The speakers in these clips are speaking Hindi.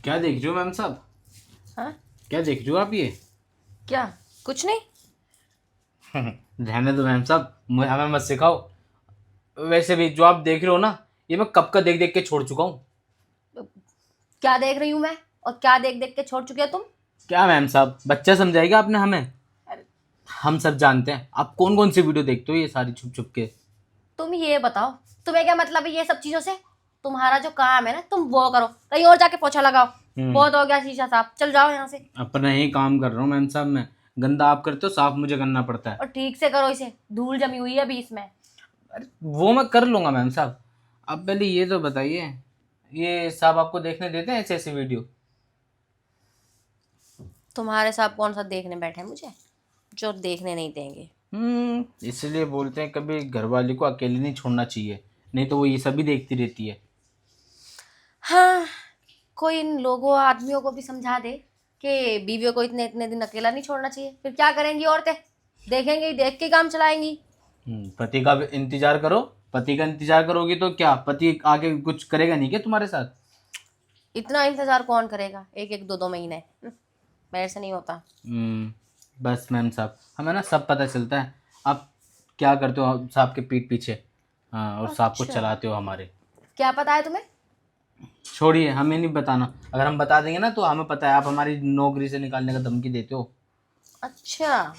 क्या देख रहे हो मैम साहब? हाँ? क्या देख रहे हो आप ये? क्या? कुछ नहीं। रहने दो मैम साहब, हमें मत सिखाओ। वैसे भी जो आप देख रहे हो ना, ये मैं कब का देख देख के छोड़ चुका हूँ। क्या देख रही हूँ मैं? और क्या देख देख के छोड़ चुके हो तुम? क्या मैम साहब, बच्चा समझाएगा आपने हमें? अरे, हम सब जानते हैं आप कौन कौन सी वीडियो देखते हो ये सारी छुप छुप के। तुम ये बताओ, तुम्हें क्या मतलब है ये सब चीजों से? तुम्हारा जो काम है ना, तुम वो करो, कहीं और जाके पोछा लगाओ। बहुत हो गया शीशा साफ, चल जाओ यहाँ से। अपना ही काम कर रहा हूँ मैम साहब मैं। गंदा आप करते हो, साफ मुझे करना पड़ता है। और ठीक से करो इसे, धूल जमी हुई है बीच में। अरे वो मैं कर लूंगा मैम साहब। अब पहले ये तो बताइए, ये साहब आपको देखने देते हैं ऐसे ऐसे वीडियो? तुम्हारे साथ कौन सा देखने बैठे हैं मुझे जो देखने नहीं देंगे? इसलिए बोलते हैं कभी घर वाली को अकेले नहीं छोड़ना चाहिए, नहीं तो वो ये सभी देखती रहती है। हाँ, कोई इन लोगों आदमियों को भी समझा दे कि बीवियों को इतने इतने दिन अकेला नहीं छोड़ना चाहिए। फिर क्या करेंगी औरतें? देखेंगी ही, देख के काम चलाएंगी। पति का भी इंतजार करो। पति का इंतजार करोगी तो क्या पति आगे कुछ करेगा नहीं क्या तुम्हारे साथ? इतना इंतजार कौन करेगा, एक एक दो दो महीने? मेरे से नहीं होता। बस मैम साहब, हमें ना सब पता चलता है। आप क्या करते हो साहब के पीठ पीछे। हाँ, और साहब को अच्छा, चलाते हो हमारे। क्या पता है तुम्हें? छोड़िए, हमें नहीं बताना। अगर हम बता देंगे ना तो हमें पता है आप हमारी नौकरी से निकालने का धमकी देते हो। अच्छा,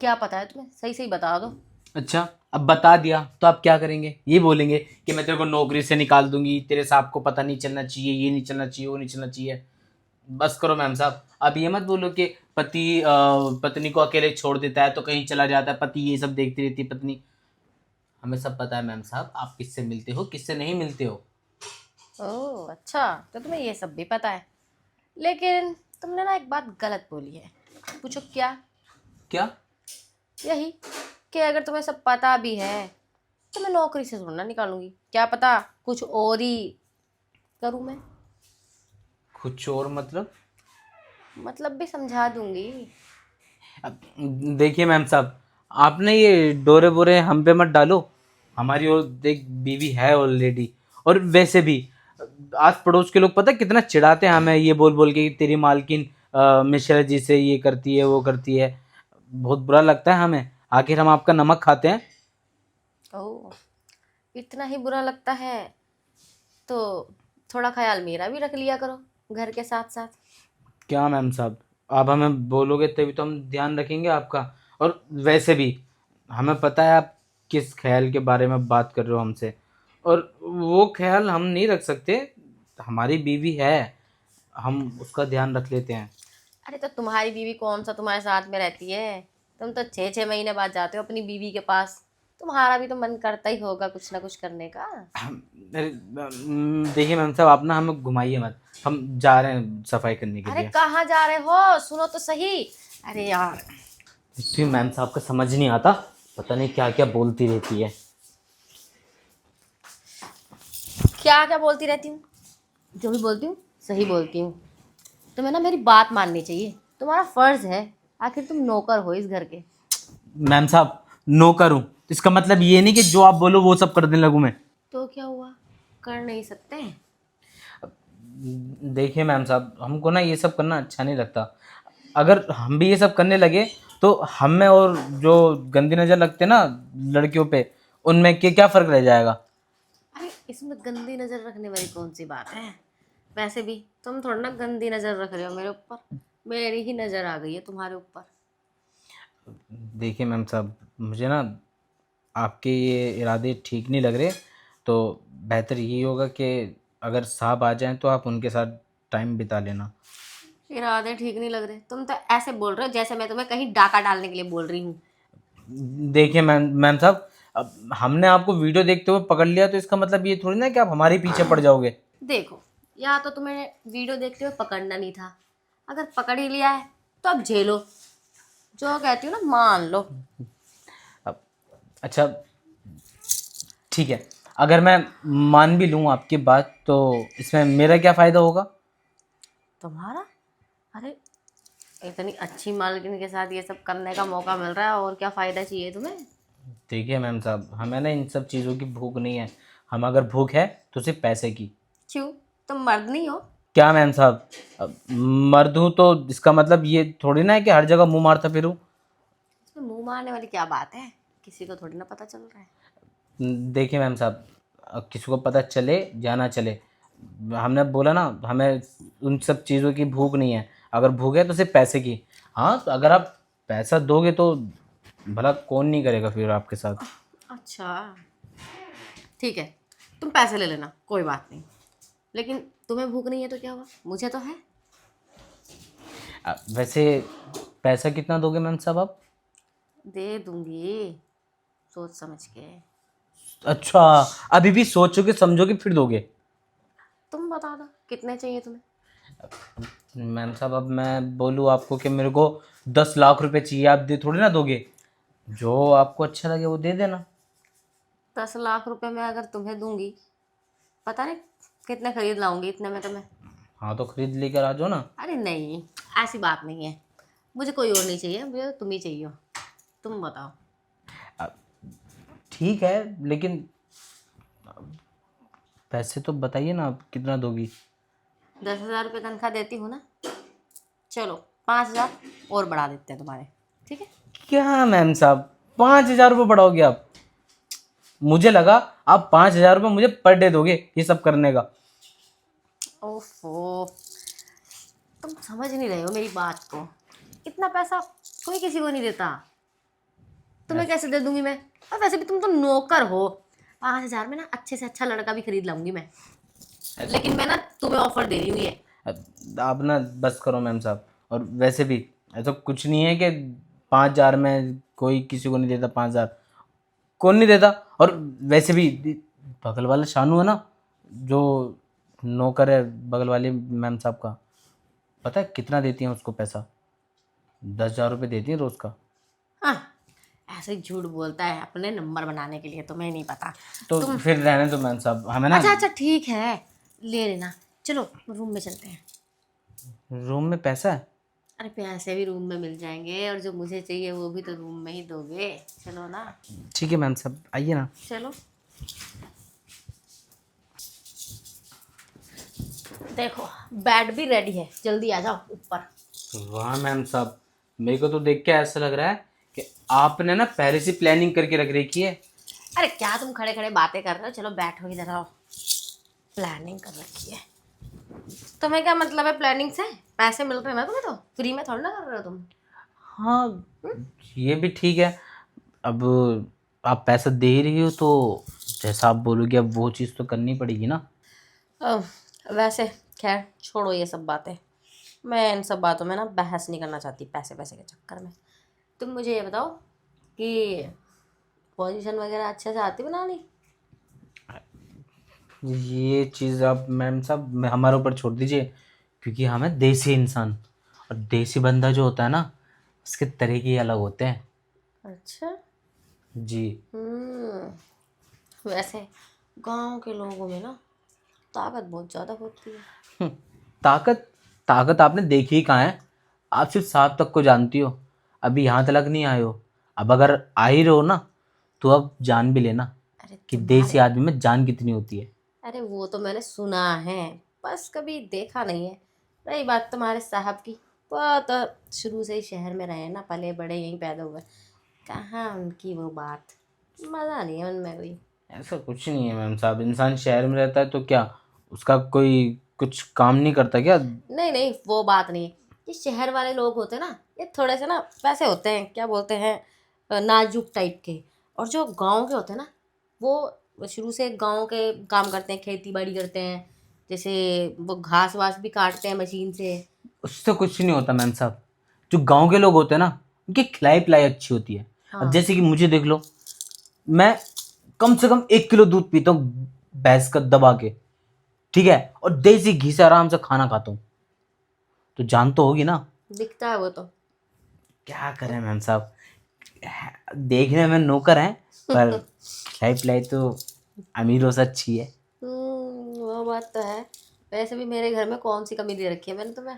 क्या पता है तुम्हें? सही सही बता दो। अच्छा, अब बता दिया तो आप क्या करेंगे? ये बोलेंगे कि मैं तेरे को नौकरी से निकाल दूंगी, तेरे साहब को पता नहीं चलना चाहिए, ये नहीं चलना चाहिए, वो नहीं चलना चाहिए। बस करो मैम साहब, आप ये मत बोलो कि पति पत्नी को अकेले छोड़ देता है तो कहीं चला जाता है, पति ये सब देखती रहती है पत्नी। हमें सब पता है मैम साहब, आप किससे मिलते हो किससे नहीं मिलते हो। ओह अच्छा, तो तुम्हें ये सब भी पता है। लेकिन तुमने ना एक बात गलत बोली है। पूछो क्या? क्या? यही कि अगर तुम्हें सब पता भी है तो मैं नौकरी से थोड़ा ना निकालूंगी। क्या पता कुछ और ही करूं मैं। कुछ और मतलब भी समझा दूंगी। अब देखिए मैम साहब, आपने ये डोरे बोरे हम पे मत डालो। हमारी और देख बीवी है ऑलरेडी। और वैसे भी आस पड़ोस के लोग पता है कितना चिढ़ाते हैं हमें, ये बोल बोल के कि तेरी मालकिन मिश्रा जी से ये करती है वो करती है। बहुत बुरा लगता है हमें, आखिर हम आपका नमक खाते हैं। ओह, इतना ही बुरा लगता है तो थोड़ा ख्याल मेरा भी रख लिया करो घर के साथ साथ। क्या मैम साहब, आप हमें बोलोगे तभी तो हम ध्यान रखेंगे आपका। और वैसे भी हमें पता है आप किस ख्याल के बारे में बात कर रहे हो हमसे, और वो ख्याल हम नहीं रख सकते। हमारी बीवी है, हम उसका ध्यान रख लेते हैं। अरे तो तुम्हारी बीवी कौन सा तुम्हारे साथ में रहती है? तुम तो 6 6 महीने बाद जाते हो अपनी बीवी के पास। तुम्हारा भी तो मन करता ही होगा कुछ ना कुछ करने का। देखिए मैम साहब, आप ना हमें घुमाइए मत। हम जा रहे हैं सफाई करने के अरे लिए। कहाँ जा रहे हो? सुनो तो सही। अरे यार, फिर मैम साहब का समझ नहीं आता, पता नहीं क्या क्या बोलती रहती है। क्या क्या बोलती रहती हूँ? जो भी बोलती हूँ सही बोलती हूँ। तुम्हें ना मेरी बात माननी चाहिए, तुम्हारा फर्ज है। आखिर तुम नौकर हो इस घर के। मैम साहब, नौकर हूँ इसका मतलब ये नहीं कि जो आप बोलो वो सब करने लगूं मैं। तो क्या हुआ, कर नहीं सकते? देखिए मैम साहब, हमको ना ये सब करना अच्छा नहीं लगता। अगर हम भी ये सब करने लगे तो हम में और जो गंदी नज़र लगते ना लड़कियों पे, उनमें के क्या फ़र्क रह जाएगा? अरे इसमें गंदी नजर रखने वाली कौन सी बात है? वैसे भी तुम थोड़ा ना गंदी नजर रख रहे हो मेरे ऊपर। मेरी ही नजर आ गई है तुम्हारे ऊपर। देखिए मैम साहब, मुझे ना आपके ये इरादे ठीक नहीं लग रहे। तो बेहतर यही होगा कि अगर साहब आ जाएं तो आप उनके साथ टाइम बिता लेना। इरादे ठीक नहीं लग रहे? तुम तो ऐसे बोल रहे हो जैसे मैं तुम्हें कहीं डाका डालने के लिए बोल रही हूँ। देखिए मैम मैम साहब, अब हमने आपको वीडियो देखते हुए पकड़ लिया तो इसका मतलब ये थोड़ी ना कि आप हमारे पीछे पड़ जाओगे। देखो, या तो तुम्हें वीडियो देखते हुए पकड़ना नहीं था। अगर पकड़ ही लिया है तो अब झेलो। जो कहती हूँ ना, मान लो। अब अच्छा, ठीक है, अगर मैं मान भी लूँ आपकी बात तो इसमें मेरा क्या फ़ायदा होगा? तुम्हारा? अरे इतनी अच्छी मालकिन के साथ ये सब करने का मौका मिल रहा है, और क्या फायदा चाहिए तुम्हें? देखिए मैम साहब, हमें ना इन सब चीज़ों की भूख नहीं है। हम अगर भूख है तो सिर्फ पैसे की। क्यों? तुम मर्द नहीं हो? क्या मैम साहब, मर्द हूँ तो इसका मतलब ये थोड़ी ना है कि हर जगह मुंह मारता फिरूं। इसमें मुंह मारने वाली क्या बात है? किसी को थोड़ी ना पता चल रहा है। देखिए मैम साहब, किसी को पता चले या ना चले, हमने बोला ना, हमें उन सब चीज़ों की भूख नहीं है। अगर भूख है तो सिर्फ पैसे की। हाँ, तो अगर आप पैसा दोगे तो भला कौन नहीं करेगा फिर आपके साथ। अच्छा ठीक है, तुम पैसे ले लेना, कोई बात नहीं। लेकिन तुम्हें भूख नहीं है तो क्या हुआ, मुझे तो है। वैसे पैसा कितना दोगे मैम साहब आप? दे दूंगी, सोच समझ के। अच्छा, अभी भी सोचोगे समझोगे फिर दोगे? तुम बता दो कितने चाहिए तुम्हें। मैम साहब, अब मैं बोलूँ आपको कि मेरे को 10 लाख रुपए चाहिए, आप दे थोड़ी ना दोगे? जो आपको अच्छा लगे वो दे देना। 10 लाख रुपए में अगर तुम्हें दूंगी, पता नहीं कितने खरीद लाऊंगी इतने में तुम्हें। हाँ, तो खरीद लेकर आ जाओ ना। अरे नहीं, ऐसी बात नहीं है। मुझे कोई और नहीं चाहिए, मुझे तो तुम ही चाहिए हो। तुम बताओ। ठीक है, लेकिन पैसे तो बताइए ना, आप कितना दोगी? 10,000 रुपये तनख्वाह देती हूँ ना, चलो 5,000 और बढ़ा देते हैं तुम्हारे, ठीक है। क्या मैम साहब, 5,000 रुपये बढ़ाओगे आप? मुझे लगा आप 5,000 रुपये मुझे पर डे दोगे ये सब करने का। ओफो, तुम समझ नहीं रहे हो मेरी बात को। इतना पैसा कोई किसी को नहीं देता, तुम्हें कैसे दे दूंगी मैं? और वैसे भी तुम तो नौकर हो। 5,000 में ना अच्छे से अच्छा लड़का भी खरीद लाऊंगी मैं। लेकिन मैं ना तुम्हें ऑफर दे रही हूँ ये। आप ना बस करो मैम साहब। और वैसे भी ऐसा कुछ नहीं है कि 5,000 में कोई किसी को नहीं देता। 5,000 कौन नहीं देता? और वैसे भी बगल वाला शानू है ना, जो नौकर है बगल वाली मैम साहब का, पता है कितना देती हैं उसको पैसा? 10,000 रुपये देती हैं रोज़ का। हाँ, ऐसे ही झूठ बोलता है अपने नंबर बनाने के लिए, तुम्हें नहीं पता। तो तुम फिर रहने दो मैम साहब, हमें ना। अच्छा अच्छा ठीक है, ले लेना। चलो रूम में चलते हैं। रूम में पैसा है? अरे पैसे भी रूम में मिल जाएंगे, और जो मुझे चाहिए वो भी तो रूम में ही दोगे। चलो ना। ठीक है मैम साहब, आइए ना। चलो, देखो बेड भी रेडी है, जल्दी आ जाओ ऊपर। वाह मैम साहब, मेरे को तो देख के ऐसा लग रहा है कि आपने ना पहले से प्लानिंग करके रख रखी है। अरे क्या तुम खड़े खड़े बातें कर रहे हो, चलो बैठो इधर आओ। प्लानिंग कर रखी है? तुम्हें क्या मतलब है प्लानिंग से? पैसे मिल रहे हैं ना तुम्हें, तो फ्री में थोड़ी ना कर रहे हो तुम। हाँ, ये भी ठीक है। अब आप पैसा दे ही रही हो तो जैसा आप बोलोगे अब वो चीज़ तो करनी पड़ेगी ना। वैसे खैर छोड़ो ये सब बातें, मैं इन सब बातों में ना बहस नहीं करना चाहती पैसे पैसे के चक्कर में। तुम मुझे ये बताओ कि पोजीशन वगैरह अच्छे से आती बनानी? ये चीज़ आप मैम साहब हमारे ऊपर छोड़ दीजिए, क्योंकि हम हैं देसी इंसान, और देसी बंदा जो होता है ना, उसके तरीके ही अलग होते हैं। अच्छा। जी। वैसे गांव के लोगों में ना ताकत बहुत ज़्यादा होती है। हम्म, ताकत ताकत आपने देखी ही कहाँ है? आप सिर्फ 7 तक को जानती हो, अभी यहाँ तक नहीं आए हो। अब अगर आ ही रहो ना, तो अब जान भी लेना अरे कि तुम्हारे देसी आदमी में जान कितनी होती है। अरे वो तो मैंने सुना है, बस कभी देखा नहीं है। रही बात तुम्हारे साहब की, वो तो शुरू से ही शहर में रहे ना, पले बड़े यहीं पैदा हुए। कहाँ उनकी वो बात, मज़ा नहीं है उनमें कोई। ऐसा कुछ नहीं है मैम साहब, इंसान शहर में रहता है तो क्या उसका कोई कुछ काम नहीं करता क्या? नहीं नहीं, वो बात नहीं है। ये शहर वाले लोग होते हैं ना, ये थोड़े से ना वैसे होते हैं, क्या बोलते हैं, नाजुक टाइप के। और जो गांव के होते हैं ना, वो शुरू से गांव के काम करते हैं, खेती बाड़ी करते हैं। जैसे वो घास वास भी काटते हैं मशीन से। उससे कुछ नहीं होता मैम साहब। जो गांव के लोग होते हैं ना, उनकी खिलाई पिलाई अच्छी होती है। अब हाँ। जैसे कि मुझे देख लो, मैं कम से कम 1 किलो दूध पीता हूँ भैंस का दबा के, ठीक है, और देसी घी से आराम से खाना खाता हूँ। तो जान तो होगी ना। दिखता है वो तो। क्या करें मैम साहब, देखने में नौकर हैं, पर खिलाई पिलाई तो अमीरों से अच्छी है। वो बात तो है। वैसे भी मेरे घर में कौन सी कमी दे रखी है मैंने तुम्हें?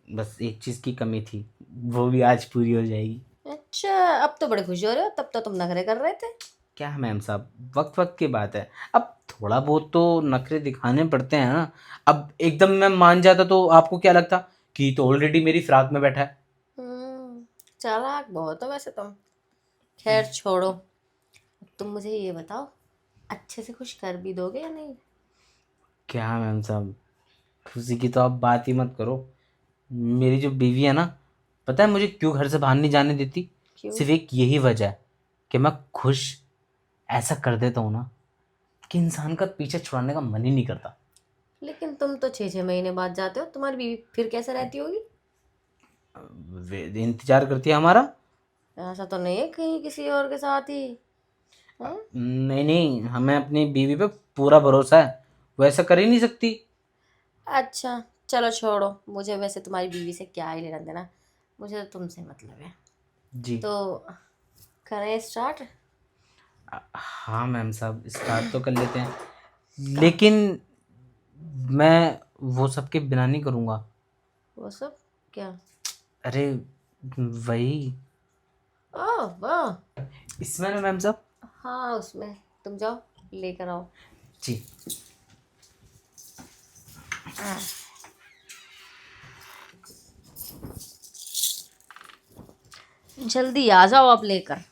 बस एक चीज़ की कमी थी, वो भी आज पूरी हो जाएगी। अच्छा, अब तो बड़े खुश हो रहे हो, तब तो तुम नखरे कर रहे थे। क्या मैम साहब, वक्त वक्त की बात है। अब थोड़ा बहुत तो नखरे दिखाने पड़ते हैं ना। अब एकदम मैं मान जाता तो आपको क्या लगता कि तो ऑलरेडी मेरी फ्राक में बैठा है। चालाक बहुत हो वैसे तुम। खैर छोड़ो, तुम मुझे ये बताओ, अच्छे से खुश कर भी दोगे या नहीं? क्या मैम साहब, खुशी की तो आप बात ही मत करो। मेरी जो बीवी है ना, पता है मुझे क्यों घर से बाहर नहीं जाने देती? क्यों? सिर्फ एक यही वजह है कि मैं खुश ऐसा कर देता हूँ ना कि इंसान का पीछे छुड़ाने का मन ही नहीं करता। लेकिन तुम तो 6-6 महीने बाद जाते हो, तुम्हारी बीवी फिर कैसे रहती होगी? इंतजार करती है हमारा। ऐसा तो नहीं है कहीं किसी और के साथ ही? हैं? नहीं नहीं, हमें अपनी बीवी पे पूरा भरोसा है, वो ऐसा कर ही नहीं सकती। अच्छा चलो छोड़ो, मुझे वैसे तुम्हारी बीवी से क्या ही लेना देना, मुझे तो तुमसे मतलब है। जी। तो करें स्टार्ट? हाँ मैम साहब, स्टार्ट तो कर लेते हैं, लेकिन मैं वो सब के बिना नहीं करूँगा। वो सब क्या? अरे वही, ओह वाह। इसमें ना मैम साहब। हाँ उसमें, तुम जाओ लेकर आओ। जी। जल्दी आ जाओ आप लेकर।